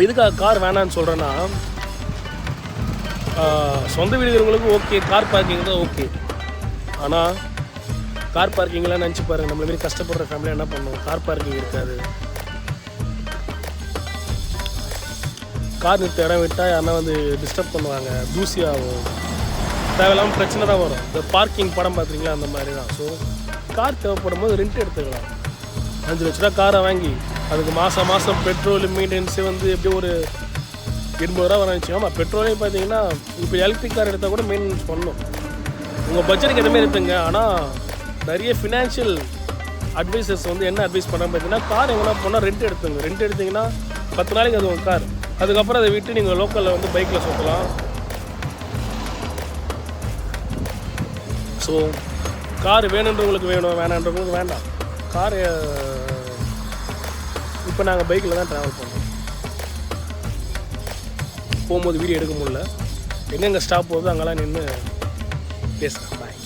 எதுக்காக கார் வேணான்னு சொல்கிறேன்னா, சொந்த வீடு இருக்கிறவங்களுக்கு ஓகே, கார் பார்க்கிங் தான் ஓகே. ஆனால் கார் பார்க்கிங்லாம் நினச்சி பாருங்கள், நம்மள மாரி கஷ்டப்படுற ஃபேமிலியாக என்ன பண்ணுவோம்? கார் பார்க்கிங் இருக்காது. கார் நிறுத்த இடம் விட்டால் யாருன்னா வந்து டிஸ்டர்ப் பண்ணுவாங்க, தூசி ஆகும், தேவையில்லாமல் பிரச்சனை தான் வரும். இந்த பார்க்கிங் படம் பார்க்குறீங்களா, அந்த மாதிரி தான். ஸோ கார் தேவைப்படும் போது ரெண்ட் எடுத்துக்கலாம். 5 லட்ச ரூபா காரை வாங்கி அதுக்கு மாதம் பெட்ரோல் மெயின்டெனன்ஸு வந்து எப்படியும் ஒரு 80 ரூபா வர வச்சுக்கோங்க. பெட்ரோலே பார்த்தீங்கன்னா இப்போ எலக்ட்ரிக் கார் எடுத்தால் கூட மெயின்டெனன்ஸ் பண்ணணும். உங்கள் பட்ஜெட்டுக்கு எதுவுமே எடுத்துங்க. ஆனால் நிறைய ஃபினான்ஷியல் அட்வைசர்ஸ் வந்து என்ன அட்வைஸ் பண்ணாமல் பார்த்தீங்கன்னா, கார் எங்கன்னா போனால் ரெண்ட் எடுத்துங்க. ரெண்ட் எடுத்திங்கன்னா 10 நாளைக்கு அது உங்கள் கார். அதுக்கப்புறம் அதை விட்டு நீங்கள் லோக்கலில் வந்து பைக்கில் சுற்றலாம். ஸோ கார் வேணுன்றவங்களுக்கு வேணும், வேணான்றவங்களுக்கு வேண்டாம். கார் இப்போ நாங்கள் பைக்கில் தான் ட்ராவல் பண்ணோம். போகும்போது வீடியோ எடுக்க முடியல. எங்கெங்கே ஸ்டாப் போகுது அங்கெல்லாம் நின்று பேசுகிறேன்.